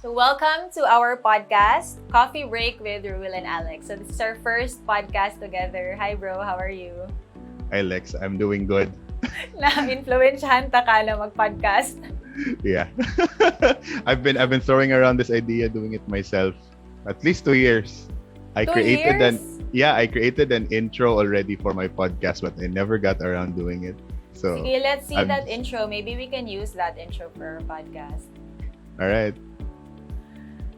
So welcome to our podcast, Coffee Break with Rowil and Alex. So this is our first podcast together. Hi bro, how are you? Hi Lex, I'm doing good. Na-influensyahan ta ka na mag-podcast. Yeah. I've been throwing around this idea, doing it myself. At least 2 years. I created an intro already for my podcast, but I never got around doing it. So Sige, let's see that intro. Maybe we can use that intro for our podcast. All right.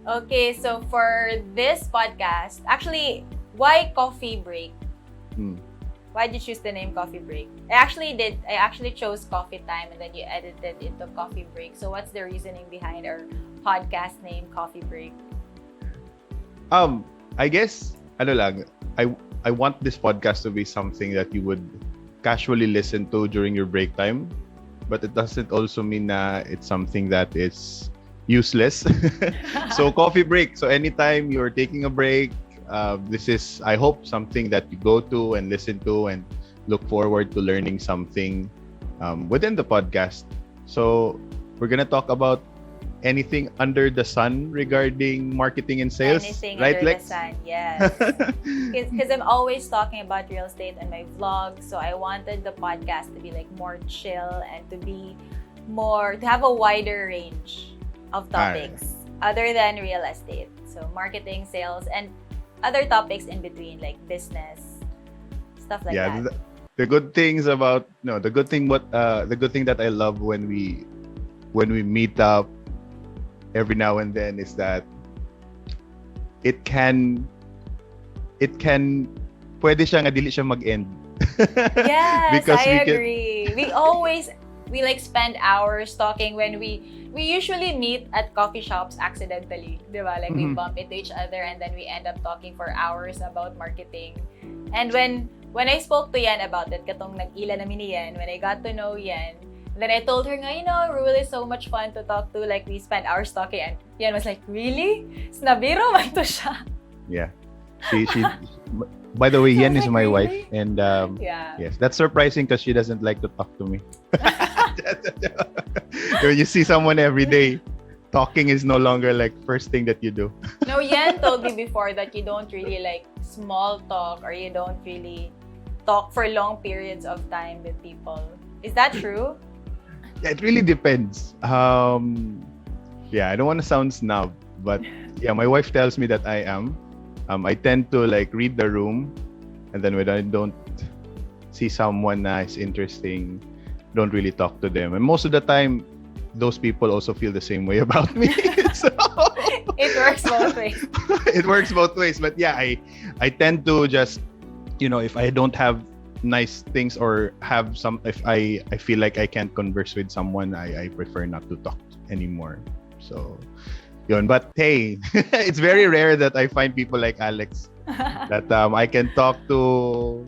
Okay, so for this podcast, actually, why Coffee Break? Why did you choose the name Coffee Break? I actually chose Coffee Time and then you edited into Coffee Break. So what's the reasoning behind our podcast name Coffee Break? I guess I want this podcast to be something that you would casually listen to during your break time, but it doesn't also mean that it's something that is useless. So coffee break. So anytime you're taking a break, this is, I hope, something that you go to and listen to and look forward to learning something within the podcast. So we're gonna talk about anything under the sun regarding marketing and sales. Anything right, under Lex? the sun, yes. Because I'm always talking about real estate on my vlog, so I wanted the podcast to be like more chill and to have a wider range of topics other than real estate. So marketing, sales, and other topics in between, like business, stuff like that. The good things about the good thing that I love when we meet up every now and then is that it can pwede siya nga dili siya mag-end. Yes, because I agree. We like spend hours talking when we usually meet at coffee shops accidentally, diba? Like we bump into each other and then we end up talking for hours about marketing. And when I spoke to Yan about it, katong nag-ila namin ni Yan, when I got to know Yan, then I told her nga, Rowil is so much fun to talk to. Like, we spent hours talking. And Yan was like, really? Snabiro man to siya. Yeah. She by the way, Yan is like, my really? wife. And yes, that's surprising because she doesn't like to talk to me. When you see someone every day, talking is no longer like first thing that you do. No, Yan told me before that you don't really like small talk or you don't really talk for long periods of time with people. Is that true? Yeah, it really depends. I don't want to sound snob, but yeah, my wife tells me that I am. I tend to like read the room, and then when I don't see someone nice, interesting, don't really talk to them. And most of the time, those people also feel the same way about me. So it works both ways. It works both ways, but yeah, I tend to just, if I don't have nice things or have if I feel like I can't converse with someone, I prefer not to talk anymore. So yun. But hey, it's very rare that I find people like Alex that I can talk to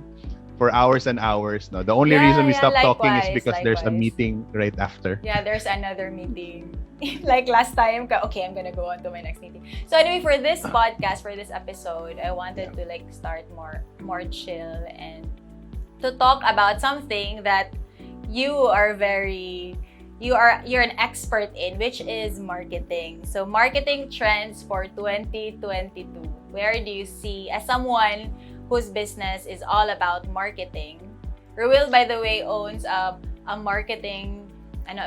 for hours and hours. No, the only reason we stop talking is because there's a meeting right after. Yeah, there's another meeting. Like last time, okay, I'm gonna go on to my next meeting. So anyway, for this podcast, for this episode, I wanted to like start more chill and to talk about something that you're an expert in, which is marketing. So marketing trends for 2022. Where do you see, as someone whose business is all about marketing? Rowil, by the way, owns a marketing.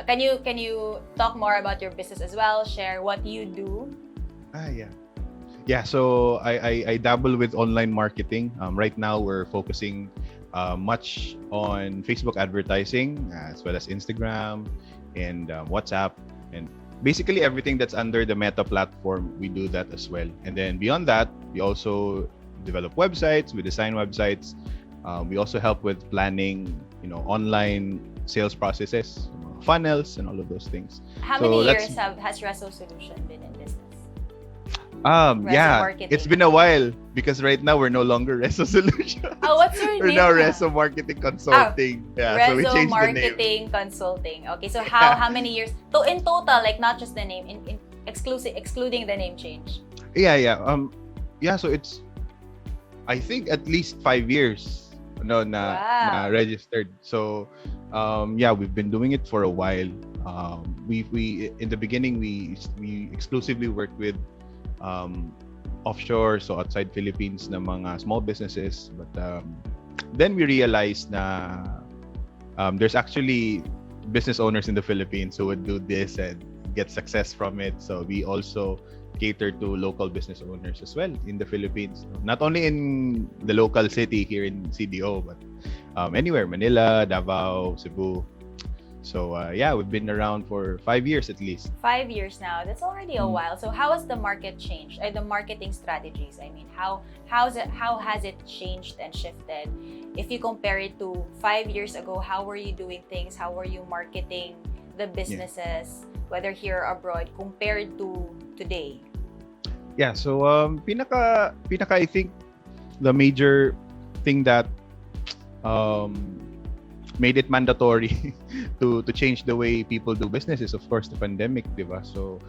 Can you talk more about your business as well? Share what you do. Yeah. So I dabble with online marketing. Right now we're focusing much on Facebook advertising as well as Instagram and WhatsApp, and basically everything that's under the Meta platform, we do that as well. And then beyond that, we also develop websites, we design websites. We also help with planning, online sales processes, funnels, and all of those things. How many years has Reso Solution been in business? Marketing. It's been a while because right now we're no longer Reso Solution. Oh, what's your name? We're now Reso Marketing Consulting. Reso so we changed Marketing the name. Consulting. Okay, so how many years? So in total, like not just the name, in excluding the name change. Yeah. So it's, I think, at least 5 years. Na registered. So we've been doing it for a while. we in the beginning we exclusively worked with offshore, so outside Philippines na mga small businesses, but then we realized na there's actually business owners in the Philippines who would do this and get success from it. So we also cater to local business owners as well in the Philippines, not only in the local city here in CDO, but anywhere, Manila, Davao, Cebu. So yeah, we've been around for 5 years at least. 5 years now. That's already a while. So how has the market changed? The marketing strategies. I mean, how has it changed and shifted? If you compare it to 5 years ago, how were you doing things? How were you marketing the businesses, whether here or abroad, compared to today? Yeah. So pinaka I think the major thing that made it mandatory to change the way people do business is, of course, the pandemic, diba? So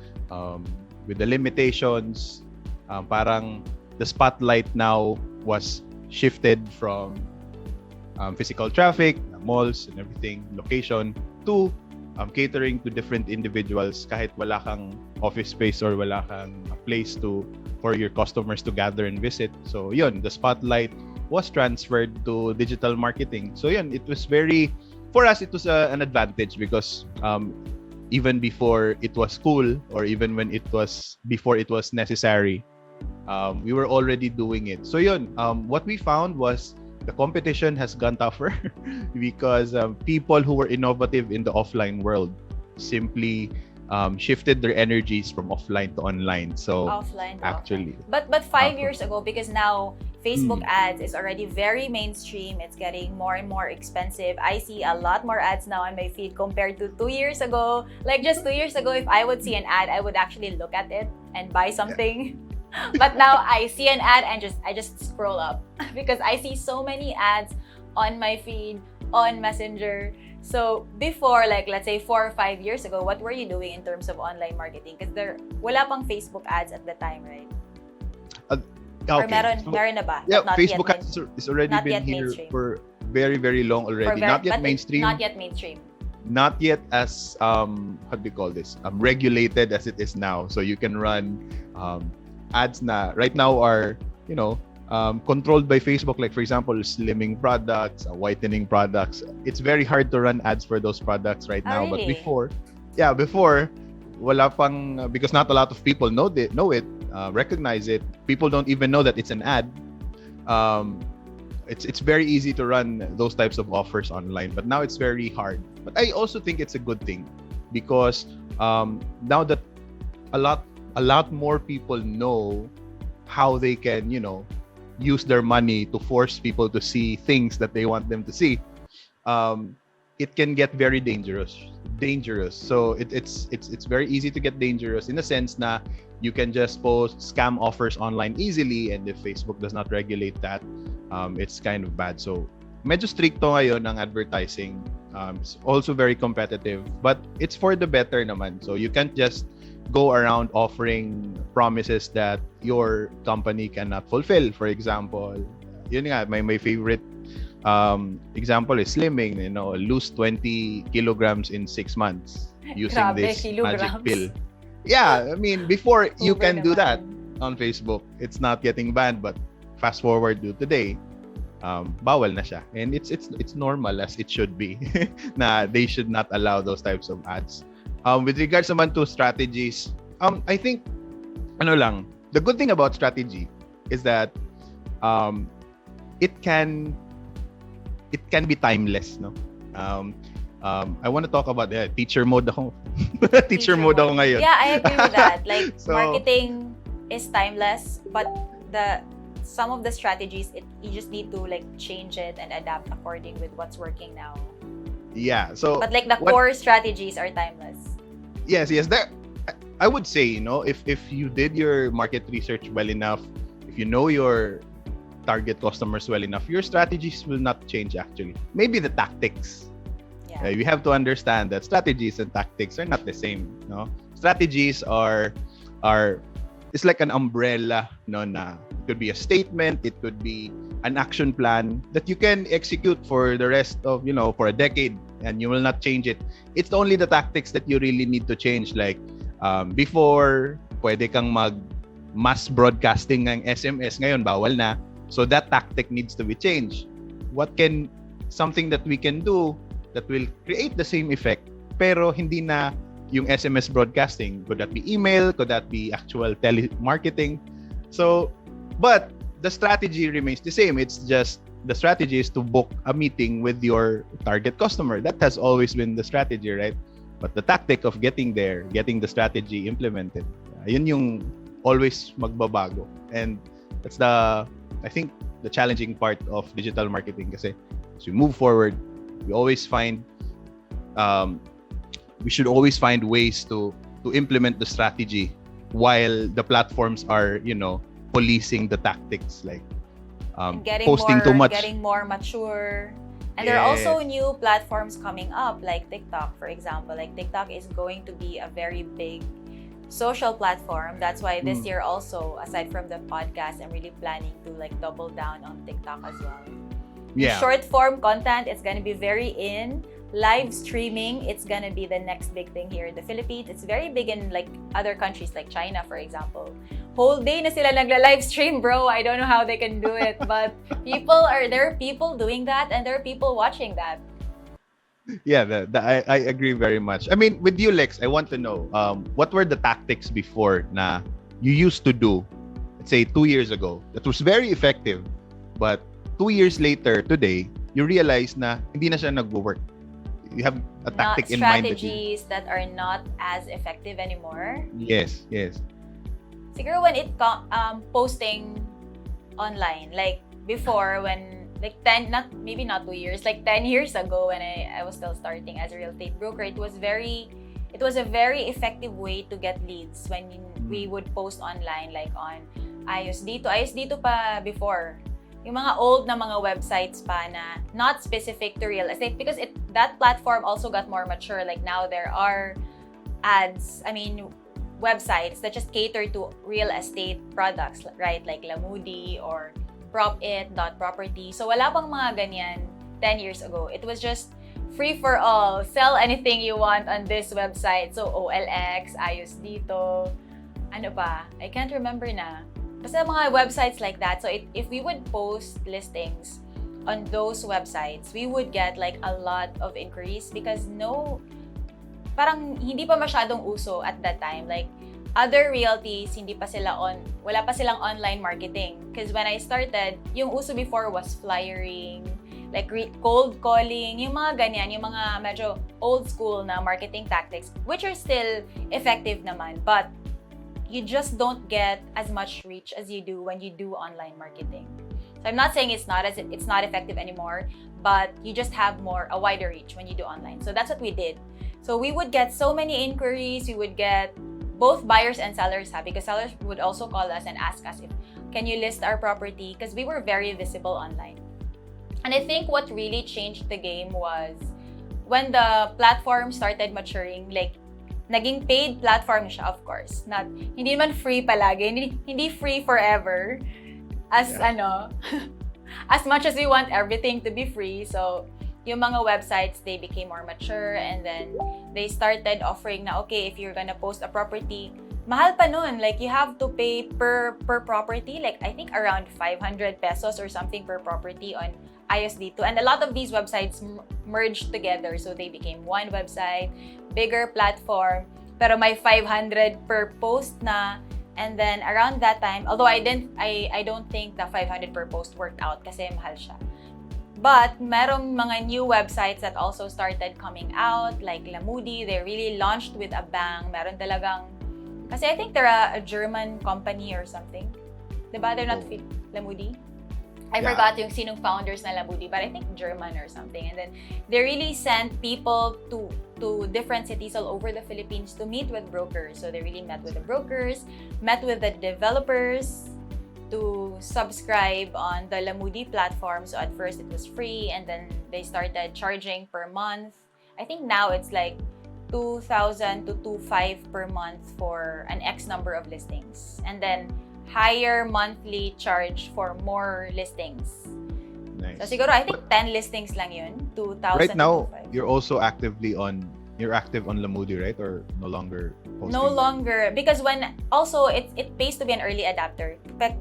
with the limitations, parang the spotlight now was shifted from physical traffic, malls and everything, location, to catering to different individuals kahit wala kang office space or wala kang place for your customers to gather and visit. So yun, the spotlight was transferred to digital marketing. So yun, it was for us, it was an advantage because even before it was cool, or even before it was necessary, we were already doing it. So yun, what we found was the competition has gone tougher because people who were innovative in the offline world simply shifted their energies from offline to online. So Offline to actually, offline. But 5 years ago, because now Facebook ads is already very mainstream. It's getting more and more expensive. I see a lot more ads now on my feed compared to 2 years ago. Like just 2 years ago, if I would see an ad, I would actually look at it and buy something. But now I see an ad and I just scroll up because I see so many ads on my feed, on Messenger. So before, like let's say 4 or 5 years ago, what were you doing in terms of online marketing? Because wala pang Facebook ads at the time, right? Or meron na ba? Yeah, Not Facebook yet has already been here mainstream. for very, very long already. Not yet mainstream. Not yet mainstream. Not yet as how do you call this? Regulated as it is now. So you can run ads na right now are controlled by Facebook. Like for example, slimming products, whitening products. It's very hard to run ads for those products right now. Really? But before, wala pang because not a lot of people know it, recognize it. People don't even know that it's an ad. It's very easy to run those types of offers online, but now it's very hard. But I also think it's a good thing because now that a lot more people know how they can use their money to force people to see things that they want them to see, it can get very dangerous. So it's very easy to get dangerous in the sense na you can just post scam offers online easily, and if Facebook does not regulate that, it's kind of bad. So medyo stricto ngayon ang advertising. It's also very competitive, but it's for the better naman. So you can't just go around offering promises that your company cannot fulfill. For example, yun nga, my favorite example is slimming. Lose 20 kilograms in 6 months using this magic pill. Yeah, I mean, before you can do that on Facebook, it's not getting banned, but fast forward to today, bawal na siya, and it's normal as it should be. Na they should not allow those types of ads. With regards naman to strategies, I think the good thing about strategy is that it can be timeless, no? I want to talk about teacher mode ako. teacher mode ako ngayon. Yeah, I agree with that. Like marketing is timeless, but some of the strategies you just need to like change it and adapt according with what's working now. Yeah. So but like the core strategies are timeless. Yes. That I would say, if you did your market research well enough, if you know your target customers well enough, your strategies will not change actually. Maybe the tactics. Yeah. You have to understand that strategies and tactics are not the same, no? Strategies are it's like an umbrella, na it could be a statement, it could be an action plan that you can execute for the rest of, for a decade. and you will not change it. It's only the tactics that you really need to change. Like, before, pwede kang mass broadcasting ng SMS. Ngayon, bawal na. So that tactic needs to be changed. Something that we can do that will create the same effect, pero hindi na yung SMS broadcasting. Could that be email? Could that be actual telemarketing? So, but the strategy remains the same. It's just the strategy is to book a meeting with your target customer. That has always been the strategy, right? But the tactic of getting there, getting the strategy implemented, yun yung always magbabago. And that's I think, the challenging part of digital marketing kasi as we move forward, we should always find ways to implement the strategy while the platforms are, policing the tactics, like posting too much. Getting more mature. And there are also new platforms coming up, like TikTok, for example. Like TikTok is going to be a very big social platform. That's why this year also, aside from the podcast, I'm really planning to double down on TikTok as well. Yeah. Short form content, it's gonna be very in. Live streaming, it's gonna be the next big thing here in the Philippines. It's very big in other countries like China, for example. Whole day na sila nagla-live stream, bro. I don't know how they can do it, but there are people doing that, and there are people watching that. Yeah, I agree very much. I mean, with you, Lex, I want to know, what were the tactics before na you used to do, let's say 2 years ago, that was very effective, but 2 years later, today, you realize na hindi na siya nag-work. You have a tactic in mind. Strategies that are not as effective anymore. Yes. Siguro when it posting online, like before, when maybe not 2 years, 10 years ago when I was still starting as a real estate broker, it was a very effective way to get leads when we would post online, like on Ayos Dito pa before. Yung mga old na mga websites pa na not specific to real estate, because that platform also got more mature. Like now there are websites that just cater to real estate products, right? Like Lamudi or PropIt.property. So wala pang mga ganyan 10 years ago. It was just free for all. Sell anything you want on this website. So OLX, Ayos Dito, ano pa? I can't remember na. Basta mga websites like that. So if we would post listings on those websites, we would get a lot of inquiries, because parang hindi pa masyadong uso at that time. Like other realties, wala pa silang online marketing. Because when I started, yung uso before was flyering, cold calling, yung mga ganyan, yung mga medyo old school na marketing tactics, which are still effective naman, but you just don't get as much reach as you do when you do online marketing. So I'm not saying it's not effective anymore, but you just have a wider reach when you do online. So that's what we did. So we would get so many inquiries. We would get both buyers and sellers happy, because sellers would also call us and ask us can you list our property, because we were very visible online. And I think what really changed the game was when the platform started maturing, naging paid platform siya, of course. Hindi naman free palagi, hindi free forever. As much as we want everything to be free. So, yung mga websites, they became more mature, and then they started offering na, okay, if you're gonna post a property, mahal pa nun. You have to pay per property, I think around 500 pesos or something per property on Ayos Dito. And a lot of these websites merged together, so they became one website, bigger platform, pero may 500 per post na. And then around that time, although I don't think the 500 per post worked out kasi mahal siya. But merong mga new websites that also started coming out, like Lamudi. They really launched with a bang. Meron talagang, kasi I think they're a German company or something. Diba? They're not Lamudi? I forgot yung sinong founders na Lamudi, but I think German or something. And then they really sent people to different cities all over the Philippines to meet with brokers. So they really met with the brokers, met with the developers to subscribe on the Lamudi platform. So at first it was free, and then they started charging per month. I think now it's 2,000 to 2,500 per month for an X number of listings. And then higher monthly charge for more listings. Nice. So siguro, I think 10 listings lang yun. 2,000 Right to now, 2,500. you're also you're active on Lamudi, right? Or no longer posting? No longer, because when also it pays to be an early adapter.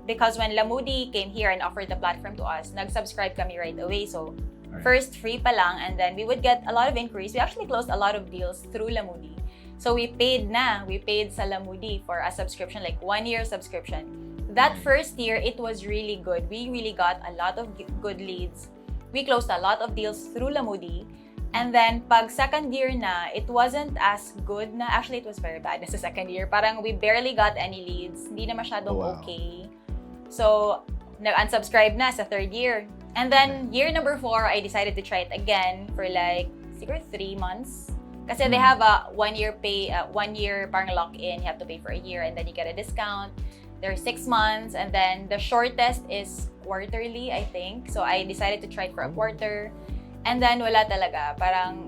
Because when Lamudi came here and offered the platform to us, nag-subscribe kami right away. So Right. first free pa lang, and then we would get a lot of inquiries. We actually closed a lot of deals through Lamudi. So we paid sa Lamudi for a subscription, like 1-year subscription. That first year, it was really good. We really got a lot of good leads. We closed a lot of deals through Lamudi. And then, pag second year na, it wasn't as good na. Actually, it was very bad sa second year. Parang we barely got any leads. Hindi na masyadong okay. So, nag-unsubscribe na sa third year. And then, year number 4, I decided to try it again for like, siguro 3 months. Kasi they have a 1-year pay, 1-year parang lock-in. You have to pay for a year and then you get a discount. There's 6 months, and then the shortest is quarterly, I think. So, I decided to try it for a quarter. And then, wala talaga. Parang,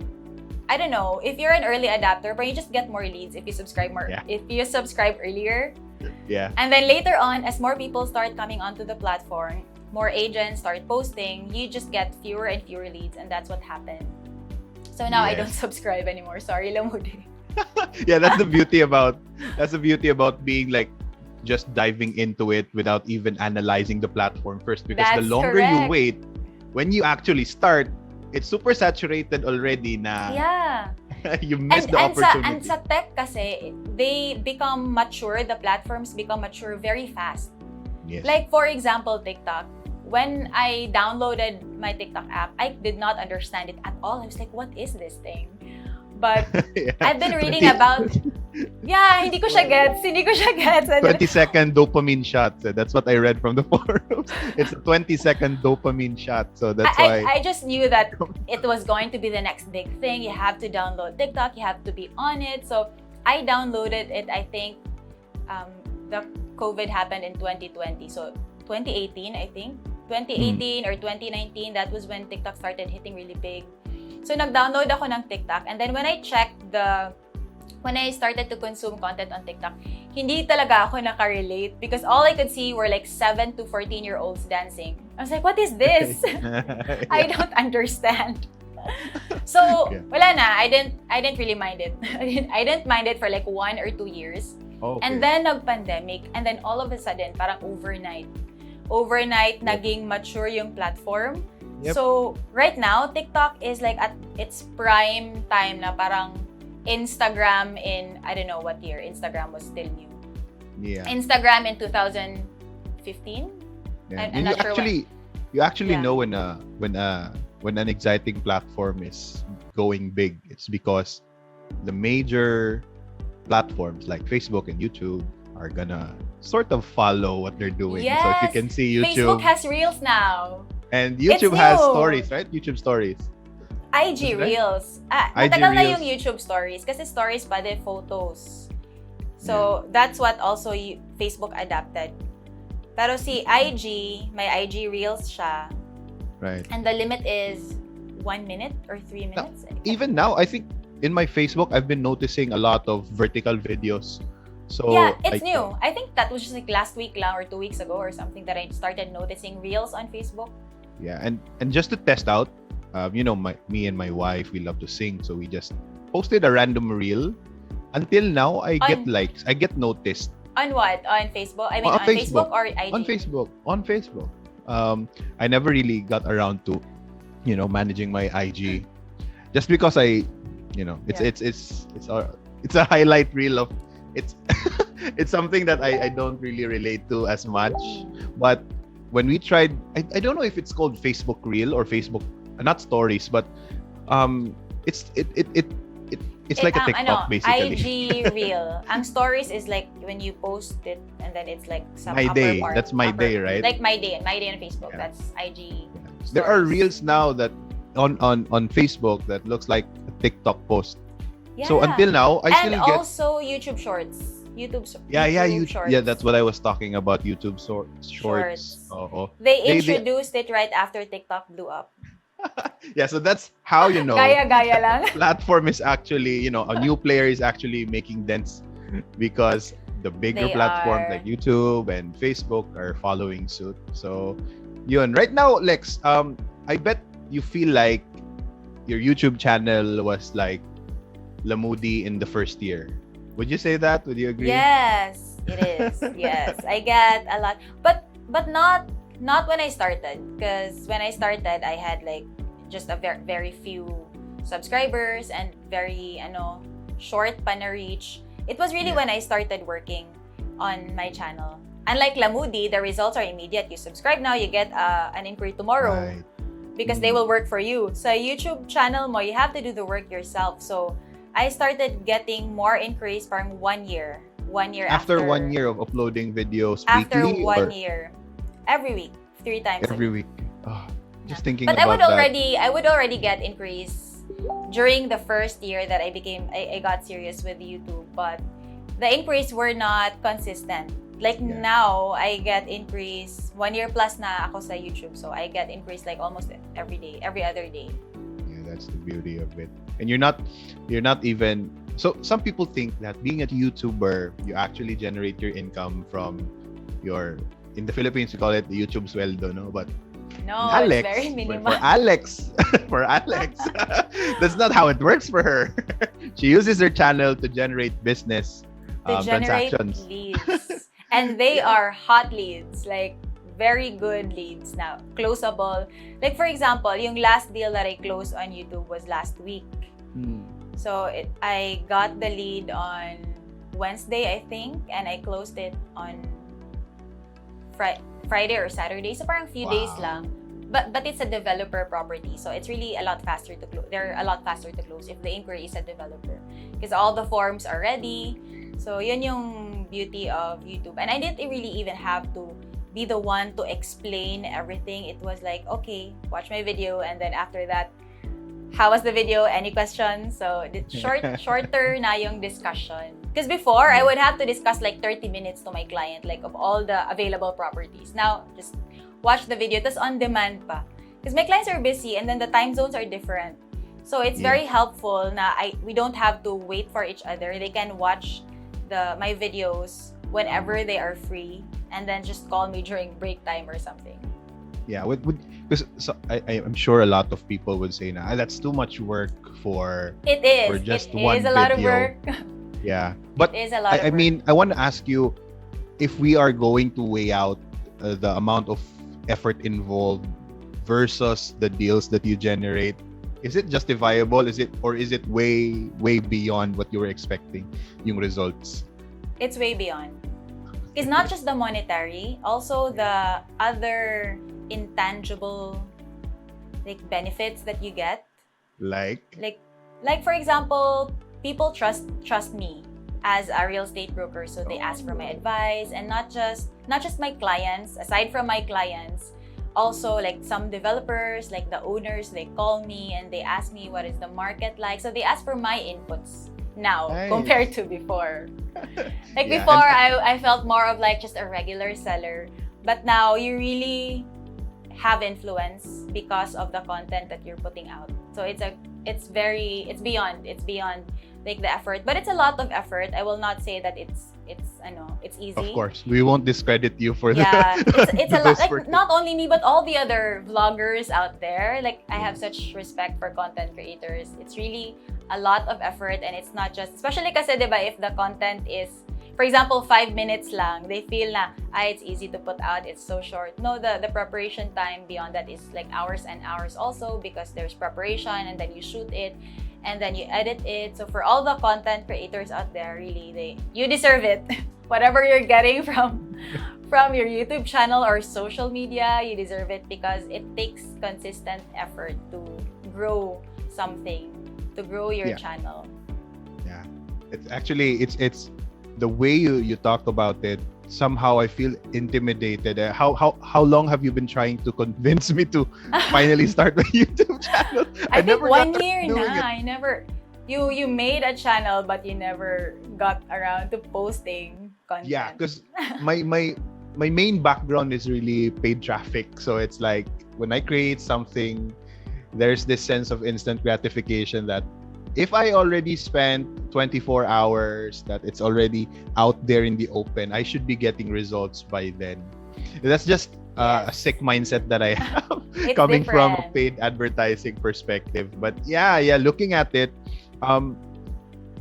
I don't know, if you're an early adapter, but you just get more leads if you subscribe more, if you subscribe earlier. Yeah. And then later on, as more people start coming onto the platform, more agents start posting, you just get fewer and fewer leads, and that's what happened. So now I don't subscribe anymore. Sorry, Lamudi. Yeah, that's the beauty about being like just diving into it without even analyzing the platform first, because the longer you wait, when you actually start, it's super saturated already na you miss the opportunity. And sa tech kasi, they become mature, the platforms become mature very fast. Yes. Like for example, TikTok. When I downloaded my TikTok app, I did not understand it at all. I was like, what is this thing? But I've been reading about... hindi ko siya gets. 20-second dopamine shot. So that's what I read from the forums. It's a 20-second dopamine shot. So that's why... I just knew that it was going to be the next big thing. You have to download TikTok. You have to be on it. So I downloaded it, I think, the COVID happened in 2020. So 2018, I think. 2018 or 2019, that was when TikTok started hitting really big. So nag-download ako ng TikTok, and then when I started to consume content on TikTok, hindi talaga ako nakarelate because all I could see were like 7 to 14-year-olds dancing. I was like, what is this? I don't understand. So wala na, I didn't really mind it. I didn't mind it for like 1 or 2 years. And then nag-pandemic, and then all of a sudden, parang overnight naging mature yung platform. Yep. So, right now, TikTok is like at its prime time na parang Instagram in, I don't know what year, Instagram was still new. Yeah. Instagram in 2015? Yeah. I'm not sure you actually know when an exciting platform is going big. It's because the major platforms like Facebook and YouTube are gonna sort of follow what they're doing. Yes. So if you can see YouTube... Facebook has Reels now. And YouTube has stories, right? YouTube stories. IG Reels. IG Matagal na Reels. yung YouTube stories kasi stories pa din photos. So, that's what also Facebook adapted. Pero si IG, may IG Reels siya. Right. And the limit is 1 minute or 3 minutes. Even now, I think in my Facebook, I've been noticing a lot of vertical videos. So yeah, it's new. I think that was just like last week lang or 2 weeks ago or something that I started noticing Reels on Facebook. Yeah, and just to test out, me and my wife, we love to sing, so we just posted a random reel. Until now, I get likes, I get noticed. On what? On Facebook? I mean, on Facebook or IG? On Facebook. I never really got around to, managing my IG, just because it's a highlight reel of it's something that I don't really relate to as much. But when we tried, I don't know if it's called Facebook Reel or Facebook, not stories, but it's like a TikTok basically. IG Reel. Ang stories is like when you post it and then it's like some my upper day. part. That's my day, right? Like my day on Facebook. Yeah. That's IG. Stories. There are reels now that on Facebook that looks like a TikTok post. Yeah. So until now, I still get... And also YouTube Shorts. YouTube Shorts. Yeah, that's what I was talking about, YouTube Shorts. They introduced it right after TikTok blew up. Yeah, so that's how Gaya lang. Platform is actually, a new player is actually making dents because the bigger platforms like YouTube and Facebook are following suit. So Yun. Right now, Lex, I bet you feel like your YouTube channel was like Lamudi in the first year. Would you say that? Would you agree? Yes, it is. Yes, I get a lot, but not when I started. Because when I started, I had like just a very few subscribers and very short pa na reach. It was really when I started working on my channel. Unlike Lamudi, the results are immediate. You subscribe now, you get an inquiry tomorrow. Right. Because they will work for you. Sa YouTube channel mo, you have to do the work yourself. So, I started getting more inquiries from 1 year. 1 year After 1 year of uploading videos after weekly? 1 year. Every week. 3 times every a week. week. Oh, just thinking But about I would already get inquiries during the first year that I got serious with YouTube. But the inquiries were not consistent. Like now, I get inquiries 1 year plus na ako sa YouTube. So I get inquiries like almost every day, every other day. Yeah, that's the beauty of it. And you're not even. So some people think that being a YouTuber, you actually generate your income from your. In the Philippines, we call it the YouTube sweldo, no? But no, Alex, it's very minimal. for Alex, that's not how it works for her. She uses her channel to generate business transactions. Leads. And they are hot leads, like very good leads now, closable. Like for example, yung last deal that I closed on YouTube was last week. So I got the lead on Wednesday, I think, and I closed it on Friday or Saturday. So parang few days lang. But it's a developer property, so it's really a lot faster to close. They're a lot faster to close if the inquiry is a developer, because all the forms are ready. So yun yung beauty of YouTube. And I didn't really even have to be the one to explain everything. It was like, okay, watch my video, and then after that, how was the video? Any questions? So shorter na yung discussion. Because before, I would have to discuss like 30 minutes to my client, like of all the available properties. Now, just watch the video. Tas on demand pa. Because my clients are busy and then the time zones are different. So it's very helpful na we don't have to wait for each other. They can watch my videos whenever they are free, and then just call me during break time or something. Yeah, because I'm sure a lot of people would say, "Nah, that's too much work for it is for just it one is a video." lot of work. Yeah, but it is a lot of I work. mean, I want to ask you if we are going to weigh out the amount of effort involved versus the deals that you generate. Is it justifiable? Is it way beyond what you were expecting? Yung results. It's way beyond. It's not just the monetary, also the other intangible benefits that you get. Like for example, people trust me as a real estate broker, so they ask for my advice, and not just my clients. Aside from my clients, also like some developers, like the owners, they call me and they ask me what is the market like. So they ask for my inputs now compared to before. Before, I felt more of like just a regular seller, but now you really have influence because of the content that you're putting out. So it's beyond like the effort, but it's a lot of effort. I will not say that it's easy. Of course, we won't discredit you for it's a lot. Like not only me, but all the other vloggers out there. Like I have such respect for content creators. It's really a lot of effort, and it's not just, especially kasi diba, if the content is, for example, 5 minutes lang, they feel na it's easy to put out, it's so short. No, the preparation time beyond that is like hours and hours also, because there's preparation and then you shoot it and then you edit it. So for all the content creators out there, really, you deserve it. Whatever you're getting from your YouTube channel or social media, you deserve it, because it takes consistent effort to grow something, to grow your channel. Yeah, it's actually it's the way you talk about it. Somehow I feel intimidated. How long have you been trying to convince me to finally start my YouTube channel? I think 1 year na. You made a channel, but you never got around to posting content. Yeah, because my main background is really paid traffic. So it's like when I create something, there's this sense of instant gratification that if I already spent 24 hours, that it's already out there in the open, I should be getting results by then. That's just a sick mindset that I have It's coming from a different. paid advertising perspective. But yeah, looking at it, um,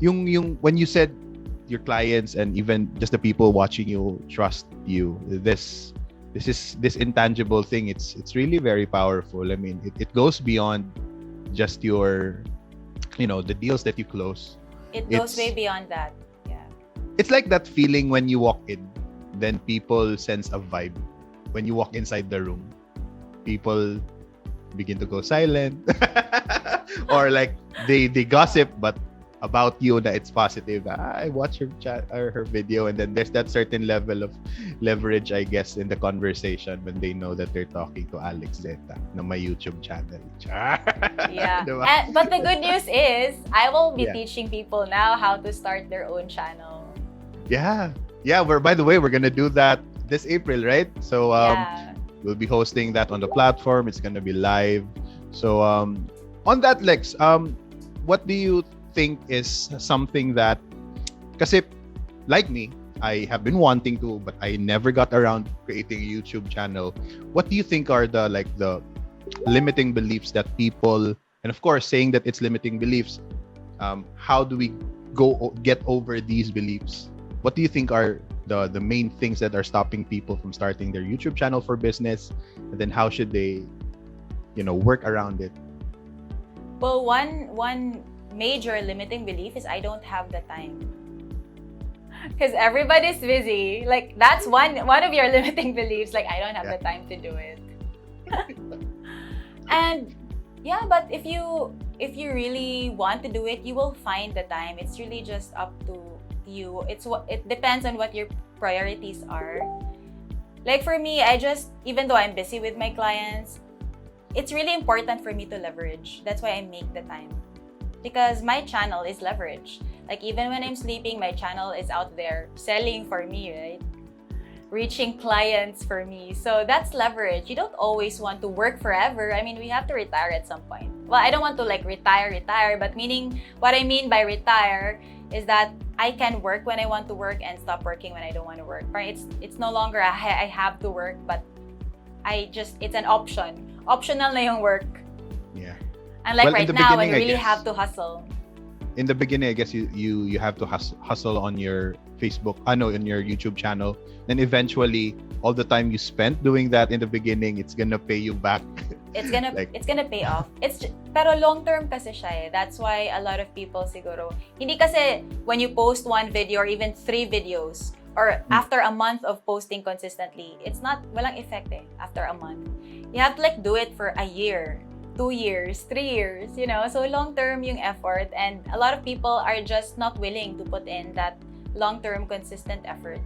yung when you said your clients and even just the people watching you trust you, this intangible thing. It's really very powerful. I mean, it goes beyond just your, the deals that you close. It goes way It's beyond that. Yeah. it's like that feeling when you walk in, then people sense a vibe. When you walk inside the room, people begin to go silent, or like they gossip, but about you that it's positive. I watch her chat or her video, and then there's that certain level of leverage, I guess, in the conversation when they know that they're talking to Alex Zeta na my YouTube channel. Yeah. Diba? But the good news is, I will be Yeah. teaching people now how to start their own channel. Yeah. By the way, we're gonna do that this April, right? So Yeah. we'll be hosting that on the platform. It's gonna be live. So on that, Lex, what do you think is something that, kasi like me, I have been wanting to, but I never got around creating a YouTube channel. What do you think are the limiting beliefs that people, and of course saying that it's limiting beliefs, how do we get over these beliefs? What do you think are the main things that are stopping people from starting their YouTube channel for business? And then how should they, work around it? Well, one major limiting belief is I don't have the time. Because everybody's busy. Like, that's one of your limiting beliefs. Like, I don't have the time to do it. And yeah, but if you really want to do it, you will find the time. It's really just up to you. It depends on what your priorities are. Like for me, even though I'm busy with my clients, it's really important for me to leverage. That's why I make the time. Because my channel is leverage. Like even when I'm sleeping, my channel is out there selling for me, right? Reaching clients for me. So that's leverage. You don't always want to work forever. I mean, we have to retire at some point. Well, I don't want to like retire, but what I mean by retire is that I can work when I want to work and stop working when I don't want to work. Right? It's no longer I have to work, but it's an option. Optional na yung work. Yeah. And like Well, in right the now, when beginning, you I really guess. have to hustle. In the beginning, I guess you have to hustle on your Facebook, in your YouTube channel. Then eventually, all the time you spent doing that in the beginning, it's gonna pay you back. It's gonna Like- it's gonna pay off. Pero long term kasi siya eh. That's why a lot of people siguro hindi kasi when you post one video or even 3 videos or after a month of posting consistently, it's not walang effect eh after a month. You have to like do it for a year, 2 years, 3 years, So long term yung effort, and a lot of people are just not willing to put in that long term consistent effort.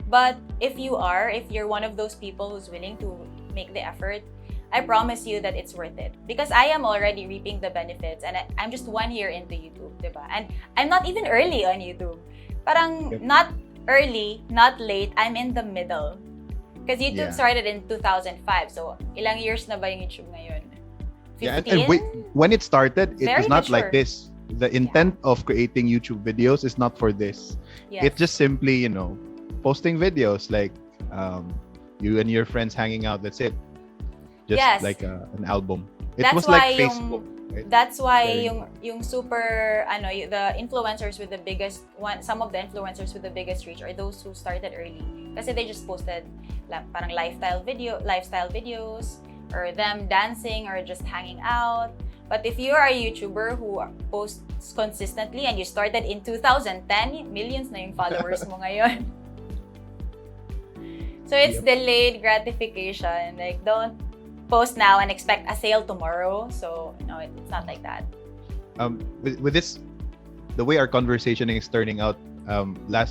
But if you're one of those people who's willing to make the effort, I promise you that it's worth it. Because I am already reaping the benefits, and I'm just 1 year into YouTube, diba? And I'm not even early on YouTube. Parang Yep. not early, not late, I'm in the middle. Because YouTube Yeah. started in 2005, so ilang years na ba yung YouTube ngayon? 15? Yeah, and when it started, it Very was not mature. like this. The intent of creating YouTube videos is not for this. Yes. It's just simply, posting videos like you and your friends hanging out. That's it. Just Yes. like an album. It That's was why like Facebook. Right? That's why Very yung super the influencers with the biggest one, some of the influencers with the biggest reach are those who started early. Kasi they just posted parang lifestyle videos or them dancing or just hanging out. But if you are a YouTuber who posts consistently and you started in 2010, millions na yung followers mo ngayon. So it's Yep. delayed gratification. Like don't post now and expect a sale tomorrow. So no, it's not like that. With this, the way our conversation is turning out,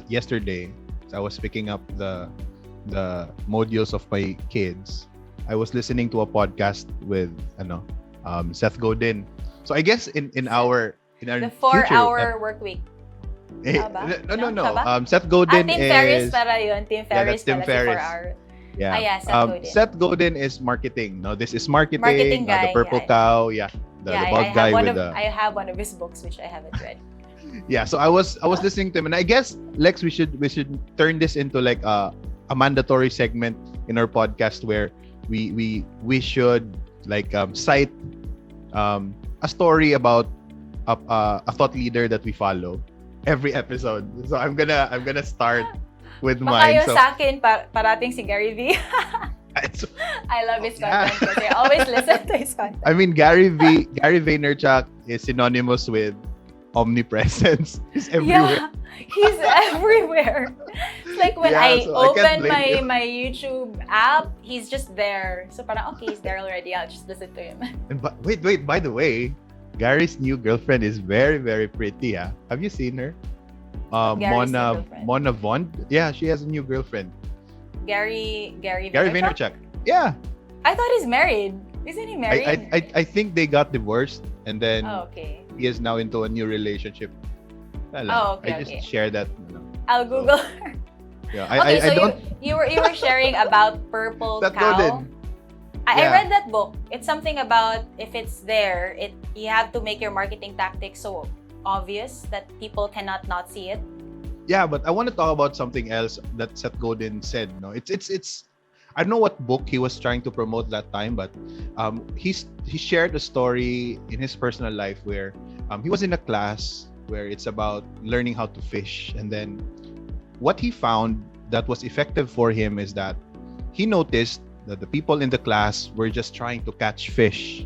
yesterday, I was picking up the modules of my kids. I was listening to a podcast with Seth Godin. So I guess in our The future, 4-hour work week. eh, Tama? no. No, tama? Seth Godin Tim Ferriss is para yun. Tim Ferriss that's Tim pala Ferriss. si 4-hour. yeah. Yeah, Seth Godin. Seth Godin is marketing. No, this is marketing. Marketing guy, the purple yeah. cow. Yeah, the bald guy with the. I have one of his books which I haven't read. Yeah, so I was listening to him, and I guess Lex, we should turn this into like a mandatory segment in our podcast where we should like cite a story about a thought leader that we follow every episode. So I'm gonna start with Baka mine. yung So sa akin, parating si Gary V. it's- I love his Yeah. content kasi I always listen to his content. I mean Gary Vaynerchuk is synonymous with omnipresence. He's everywhere. Yeah, he's everywhere. It's like when Yeah, I so I can't open blame you. my YouTube app, he's just there. So parang, okay, he's there already. I'll just listen to him. And wait, by the way, Gary's new girlfriend is very, very pretty. Have you seen her? Gary's new girlfriend. Mona Vaughn. Yeah, she has a new girlfriend. Gary Vaynerchuk. Yeah, I thought he's married. Isn't he married? I think they got divorced, and then Oh, okay. he is now into a new relationship. Wala. Oh, okay, I just okay. share that. I'll Google her. Yeah, Okay, so I don't. you were sharing about Purple That Cow. golden. I Yeah. read that book. It's something about if it's there, you have to make your marketing tactics so obvious that people cannot not see it. Yeah, but I want to talk about something else that Seth Godin said. No, it's. I don't know what book he was trying to promote that time, but he shared a story in his personal life where he was in a class where it's about learning how to fish, and then what he found that was effective for him is that he noticed that the people in the class were just trying to catch fish,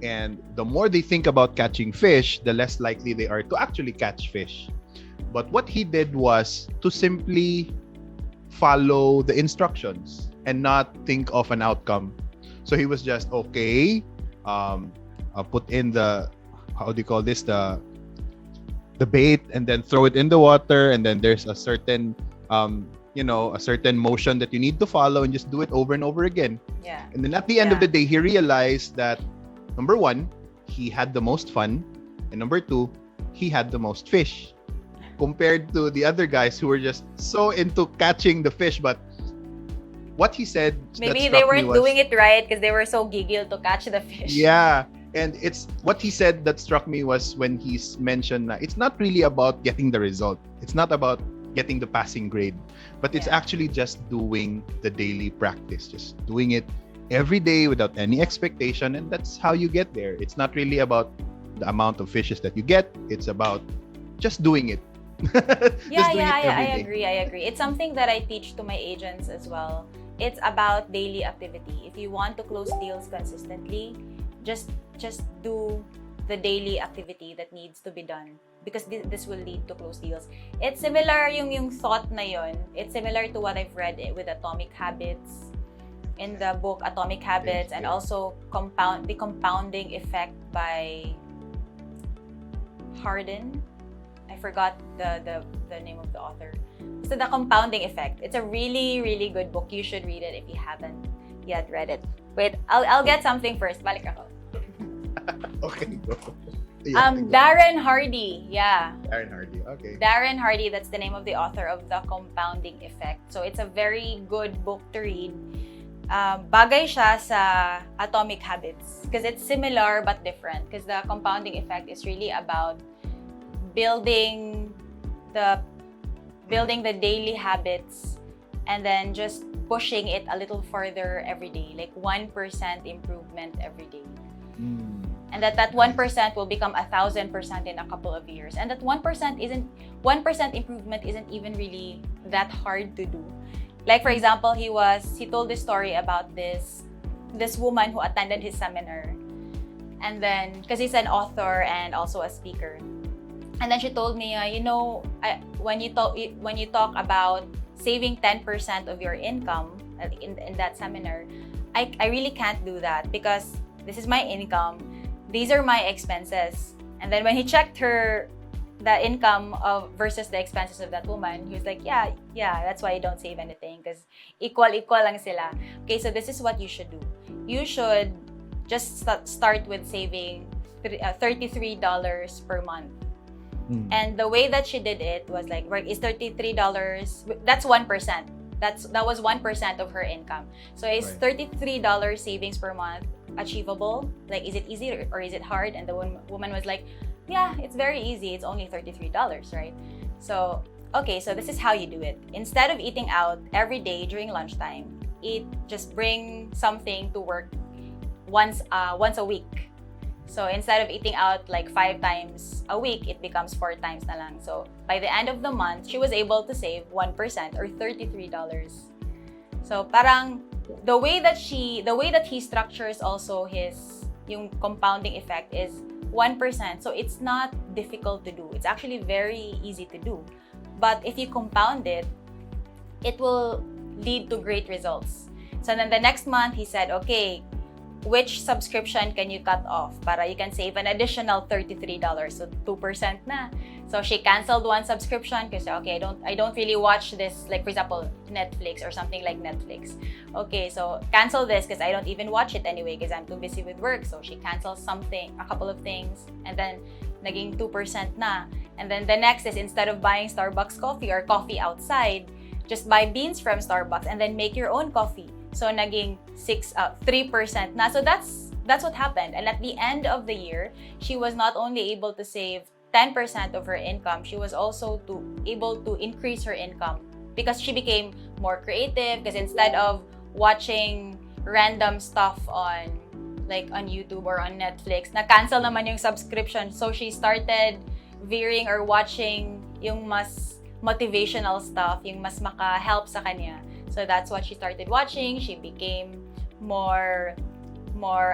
and the more they think about catching fish, the less likely they are to actually catch fish. But what he did was to simply follow the instructions and not think of an outcome. So he was just okay. Put in the, how do you call this, the bait, and then throw it in the water, and then there's a certain a certain motion that you need to follow, and just do it over and over again. Yeah. And then at the end of the day, he realized that number one, he had the most fun, and number two, he had the most fish, compared to the other guys who were just so into catching the fish. But what he said, Maybe they weren't doing it right because they were so giggled to catch the fish. Yeah, and it's what he said that struck me was when he's mentioned that it's not really about getting the result. It's not about getting the passing grade, but it's actually just doing the daily practice, just doing it every day without any expectation, and that's how you get there. It's not really about the amount of fishes that you get. It's about just doing it. I agree. It's something that I teach to my agents as well. It's about daily activity. If you want to close deals consistently, just do the daily activity that needs to be done, because this will lead to close deals. It's similar yung thought na yun. It's similar to what I've read with Atomic Habits, in the book Atomic Habits, and also the compounding effect by Hardin. I forgot the name of the author. So the compounding effect. It's a really, really good book. You should read it if you haven't yet read it. Wait, I'll get something first. Balik ako. Okay, go. Yeah, Darren Hardy. Yeah. Darren Hardy. Okay. Darren Hardy, that's the name of the author of The Compounding Effect. So it's a very good book to read. Bagay siya sa Atomic Habits because it's similar but different, because the compounding effect is really about building the daily habits and then just pushing it a little further every day, like 1% improvement every day. And that 1% will become 1,000% in a couple of years. And that 1% improvement isn't even really that hard to do. Like for example, he told this story about this woman who attended his seminar, and then because he's an author and also a speaker, and then she told me, when you talk about saving 10% of your income in that seminar, I really can't do that because this is my income. These are my expenses. And then when he checked the income versus the expenses of that woman, he was like, yeah, that's why you don't save anything, because equal lang sila. Okay, so this is what you should do. You should just start with saving $33 per month. And the way that she did it was like, is $33, that's 1%. That was 1% of her income. So is $33 savings per month achievable? Like, is it easy or is it hard? And the woman was like, yeah, it's very easy. It's only $33, right? So, okay, so this is how you do it. Instead of eating out every day during lunchtime, just bring something to work once a week. So instead of eating out like 5 times a week, it becomes 4 times na lang. So by the end of the month, she was able to save 1% or $33. So parang the way that he structures also yung compounding effect is 1%. So it's not difficult to do. It's actually very easy to do. But if you compound it, it will lead to great results. So then the next month, he said, okay, which subscription can you cut off para you can save an additional $33? So 2% na. So she canceled one subscription because okay, I don't really watch this, like for example, Netflix or something like Netflix. Okay, so cancel this because I don't even watch it anyway because I'm too busy with work. So she cancels a couple of things, and then naging 2% na. And then the next is, instead of buying Starbucks coffee or coffee outside, just buy beans from Starbucks and then make your own coffee. So naging 3% na. So that's what happened. And at the end of the year, she was not only able to save 10% of her income, she was also able to increase her income because she became more creative. Because instead of watching random stuff on YouTube or on Netflix, na-cancel naman yung subscription. So she started veering or watching yung mas motivational stuff, yung mas maka-help sa kanya. So that's what she started watching. She became more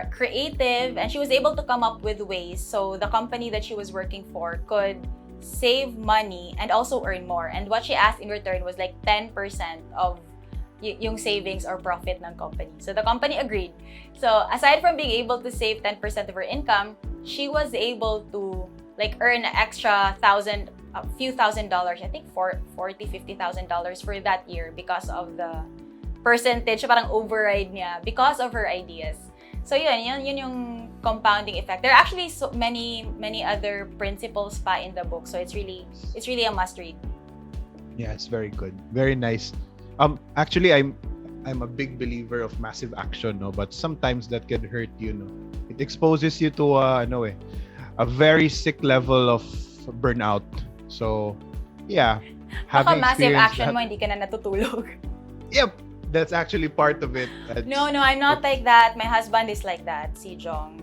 creative, and she was able to come up with ways so the company that she was working for could save money and also earn more. And what she asked in return was like 10% of yung savings or profit ng company. So the company agreed. So aside from being able to save 10% of her income, she was able to earn an extra a few $1,000s, I think $40,000-$50,000 for that year because of the percentage, parang override niya because of her ideas. So yun yung compounding effect. There are actually so many other principles pa in the book. So it's really a must read. Yeah, it's very good. Very nice. Actually, I'm a big believer of massive action, no, but sometimes that can hurt you, no. It exposes you to a very sick level of burnout. So, yeah. Baka massive action mo, hindi ka na natutulog. Yep, that's actually part of it. No, I'm not like that. My husband is like that, si Jong.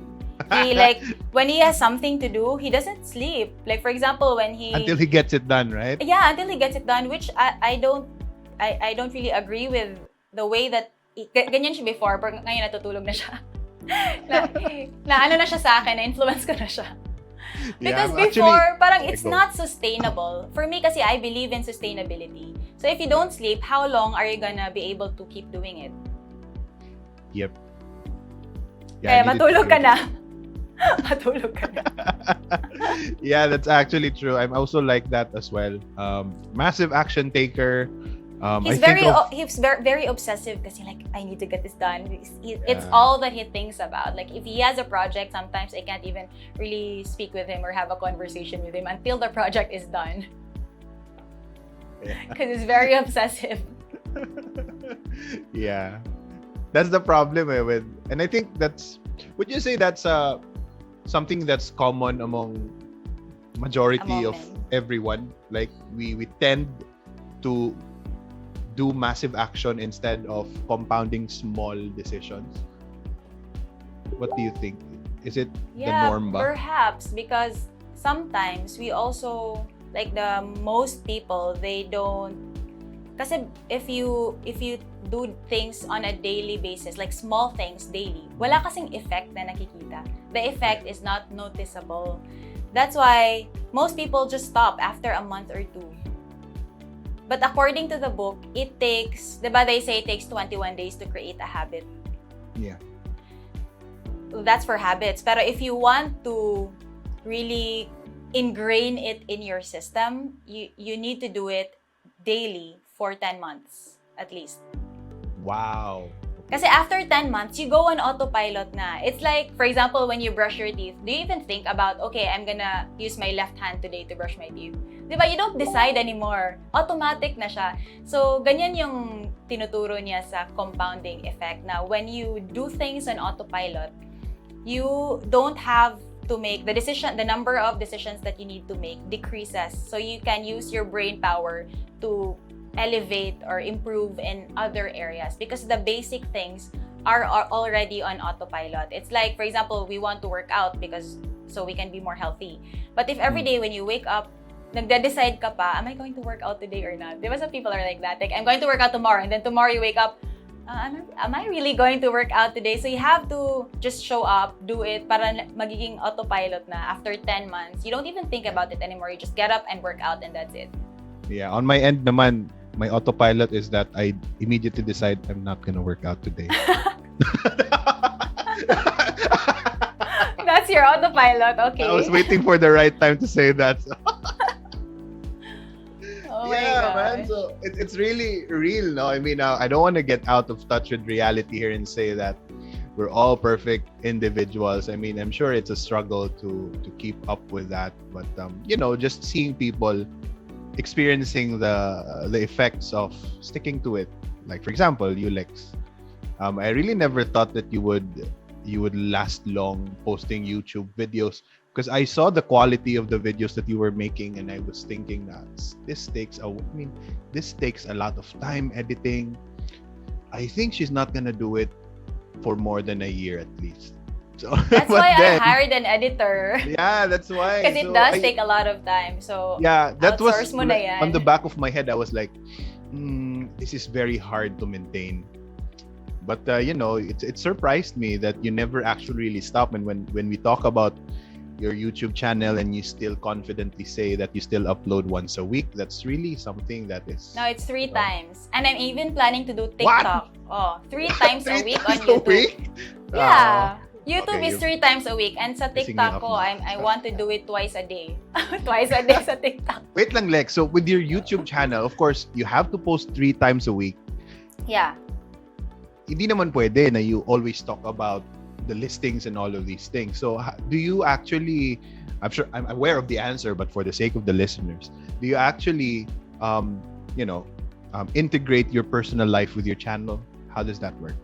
He when he has something to do, he doesn't sleep. Like for example, until he gets it done, right? Yeah, until he gets it done, which I don't really agree with the way that ganyan siya before, pero ngayon natutulog na siya. na ano na siya sa akin, na-influence ko na siya. Because before, parang it's not sustainable. For me kasi, I believe in sustainability. So if you don't sleep, how long are you gonna be able to keep doing it? Yep. Kaya matulog ka na. Matulog ka na. Yeah, that's actually true. I'm also like that as well. Massive action taker. He's very obsessive kasi I need to get this done. It's all that he thinks about. Like if he has a project, sometimes I can't even really speak with him or have a conversation with him until the project is done. Because he's very obsessive. Yeah, that's the problem with, and I think would you say that's something that's common among majority of everyone? Like we tend to do massive action instead of compounding small decisions. What do you think? Is it the norm ba? Perhaps, because sometimes we also, the most people, they don't, kasi if you do things on a daily basis, like small things daily, wala kasing effect na nakikita. The effect is not noticeable. That's why most people just stop after a month or two. But according to the book, it takes, diba they say it takes 21 days to create a habit. Yeah. That's for habits. Pero if you want to really ingrain it in your system, you need to do it daily for 10 months, at least. Wow. Kasi after 10 months, you go on autopilot na. It's like, for example, when you brush your teeth, do you even think about, okay, I'm gonna use my left hand today to brush my teeth? Diba? You don't decide anymore. Automatic na siya. So, ganyan yung tinuturo niya sa compounding effect na when you do things on autopilot, you don't have to make the number of decisions that you need to make decreases. So, you can use your brain power to elevate or improve in other areas because the basic things are already on autopilot. It's like, for example, we want to work out because so we can be more healthy. But if every day when you wake up, nagde-decide ka pa, am I going to work out today or not? Diba some people are like that? Like, I'm going to work out tomorrow, and then tomorrow you wake up, am I really going to work out today? So you have to just show up, do it, para magiging autopilot na after 10 months. You don't even think about it anymore. You just get up and work out and that's it. Yeah, on my end naman, my autopilot is that I immediately decide I'm not gonna work out today. That's your autopilot, okay. I was waiting for the right time to say that. Oh yeah, my man. gosh. So it's really real, no? I mean, I don't want to get out of touch with reality here and say that we're all perfect individuals. I mean, I'm sure it's a struggle to keep up with that, but just seeing people experiencing the effects of sticking to it. Like, for example, you, Lex. I really never thought that you would last long posting YouTube videos, because I saw the quality of the videos that you were making, and I was thinking that this takes a lot of time editing. I think she's not gonna do it for more than a year at least. So That's but why then, I hired an editor. yeah, that's why. Because it does take a lot of time. So Yeah, that was outsource mo na yan. on the back of my head. I was like, this is very hard to maintain. But it surprised me that you never actually really stop. And when we talk about your YouTube channel and you still confidently say that you still upload once a week, that's really something that is. No, it's 3 times. And I'm even planning to do TikTok. Oh, 3 times a week on times a YouTube. week? Yeah. YouTube Okay, is 3 times a week. And sa Pissing me TikTok off ko, now. I want to do it twice a day. Twice a day sa TikTok. Wait lang, Lex. So with your YouTube channel, of course, you have to post 3 times a week. Yeah. Hindi naman pwede na you always talk about the listings and all of these things. So do you actually, I'm sure I'm aware of the answer, but for the sake of the listeners, do you actually integrate your personal life with your channel? How does that work?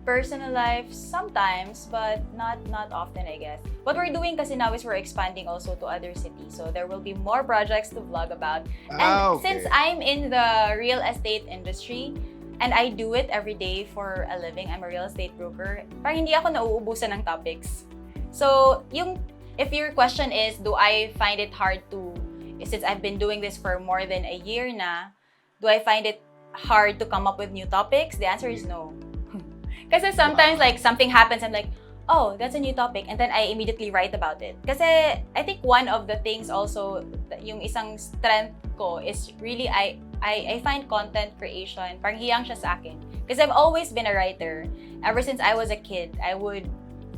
Personal life sometimes, but not often, I guess. What we're doing kasi now is we're expanding also to other cities. So there will be more projects to vlog about. And Okay. since I'm in the real estate industry, and I do it every day for a living, I'm a real estate broker, parang hindi ako nauubusan ng topics. So, if your question is, do I find it hard since I've been doing this for more than a year na, do I find it hard to come up with new topics? The answer is no. Kasi sometimes, like, something happens, I'm like, oh, that's a new topic, and then I immediately write about it. Kasi I think one of the things also, yung isang strength ko is really, I find content creation, parang hiyang siya sa akin. Because I've always been a writer. Ever since I was a kid, I would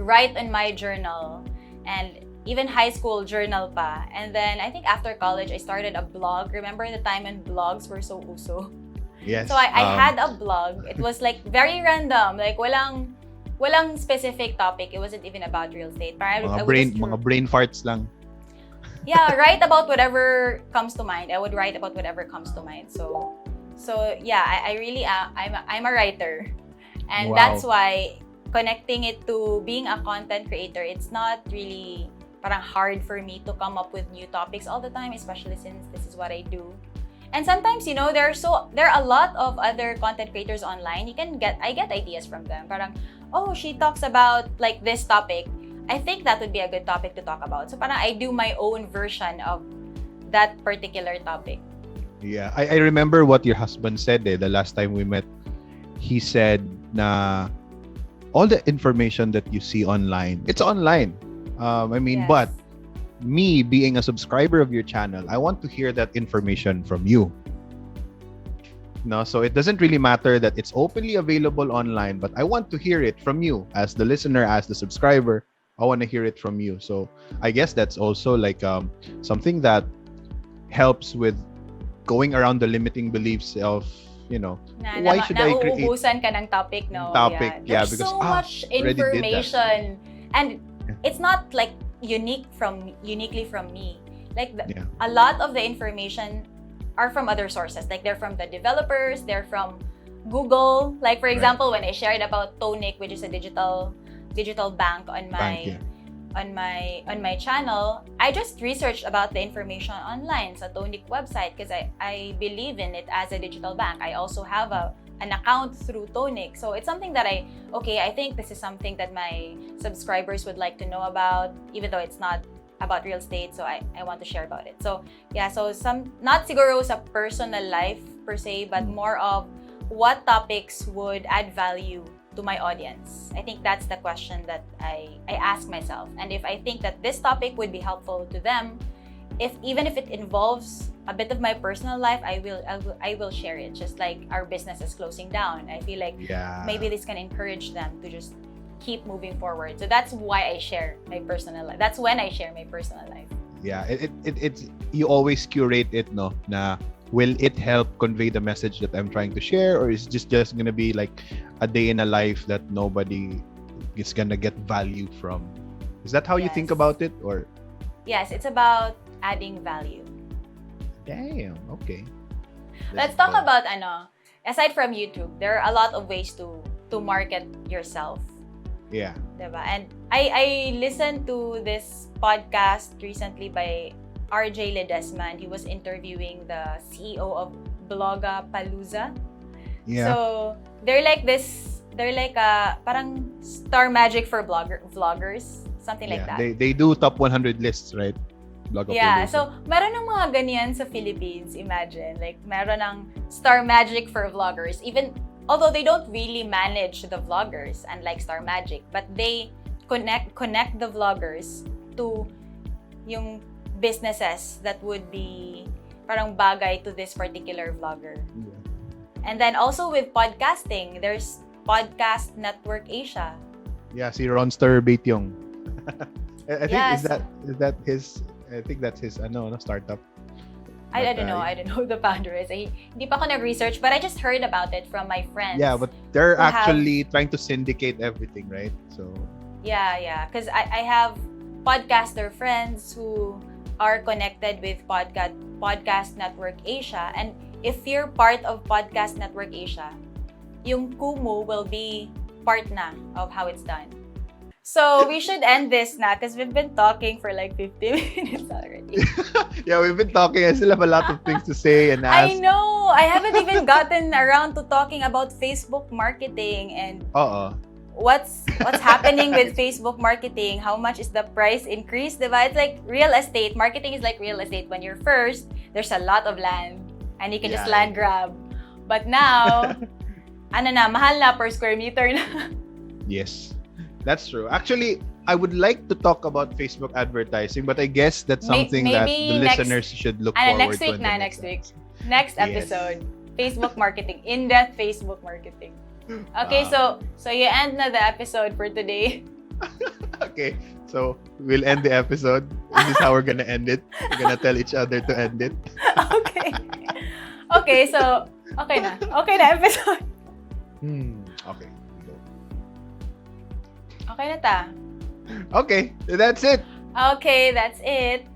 write in my journal, and even high school journal pa. And then, I think after college, I started a blog. Remember the time when blogs were so uso? Yes. So I had a blog. It was like very random. Like walang specific topic. It wasn't even about real estate. Parang I would just Mga brain farts lang. yeah, write about whatever comes to mind. I would write about whatever comes to mind. So yeah, I really am. I'm a writer, and Wow. that's why connecting it to being a content creator, it's not really parang hard for me to come up with new topics all the time, especially since this is what I do. And sometimes, there are a lot of other content creators online. I get ideas from them. Parang, oh, she talks about like this topic. I think that would be a good topic to talk about. So parang I do my own version of that particular topic. Yeah, I remember what your husband said the last time we met. He said na all the information that you see online, it's online. Yes. But me being a subscriber of your channel, I want to hear that information from you. No, so it doesn't really matter that it's openly available online, but I want to hear it from you as the listener, as the subscriber. I want to hear it from you. So I guess that's also like something that helps with going around the limiting beliefs of, why should I create nauubusan ka ng topic, no? topic? Yeah, There's because so much already did that. information, and Yeah. it's not like uniquely from me. Like Yeah. a lot of the information are from other sources. Like they're from the developers, they're from Google. Like for example, when I shared about Tonic, which is a digital bank on my Bank, yeah. on my channel, I just researched about the information online sa Tonic website because I believe in it as a digital bank. I also have an account through Tonic. So it's something that I think this is something that my subscribers would like to know about, even though it's not about real estate. So I want to share about it. So yeah, so some, not siguro sa personal life per se, but more of what topics would add value to my audience. I think that's the question that I ask myself. And if I think that this topic would be helpful to them, even if it involves a bit of my personal life, I will share it. Just like our business is closing down, I feel like maybe this can encourage them to just keep moving forward. So that's why I share my personal life. That's when I share my personal life. Yeah, it's you always curate it, no? Na will it help convey the message that I'm trying to share, or is just gonna be like a day in a life that nobody is gonna get value from? Is that how you think about it, or? Yes, it's about adding value. Damn. Okay. Let's talk about aside from YouTube, there are a lot of ways to market yourself. Yeah. Diba? And I listened to this podcast recently by RJ Ledesma. He was interviewing the CEO of Blogapalooza. Yeah. So they're like parang star magic for vloggers, something like that. They do top 100 lists, right? Yeah, so meron ng mga ganyan sa Philippines, imagine. Like, meron ng star magic for vloggers. Even, although they don't really manage the vloggers, unlike Star Magic, but they connect the vloggers to yung businesses that would be parang bagay to this particular vlogger. Yeah. And then also with podcasting, there's Podcast Network Asia. Yeah, si Ron Sturbate yung. I think yes. is that his? I think that's his startup. I don't know. I don't know who the founder is. Hindi pa ako nag-research, but I just heard about it from my friends. Yeah, but they're actually trying to syndicate everything, right? So. Yeah. Because I have podcaster friends who are connected with Podcast Network Asia, and if you're part of Podcast Network Asia, yung Kumu will be part na of how it's done. So we should end this na because we've been talking for like 50 minutes already. Yeah, we've been talking. I still have a lot of things to say and ask. I know. I haven't even gotten around to talking about Facebook marketing and what's happening with Facebook marketing. How much is the price increase? Diba? It's like real estate. Marketing is like real estate. When you're first, there's a lot of land and you can just land grab. But now, mahal na per square meter na. Yes. That's true. Actually, I would like to talk about Facebook advertising, but I guess that's something that the listeners should look forward next to. Next week. Next episode. Facebook marketing. In-depth Facebook marketing. Okay, so you end na the episode for today. Okay, so we'll end the episode. This is how we're gonna end it. We're gonna tell each other to end it. Okay. Okay, so okay na episode. Okay. Okay na ta. Okay, that's it. Okay, that's it.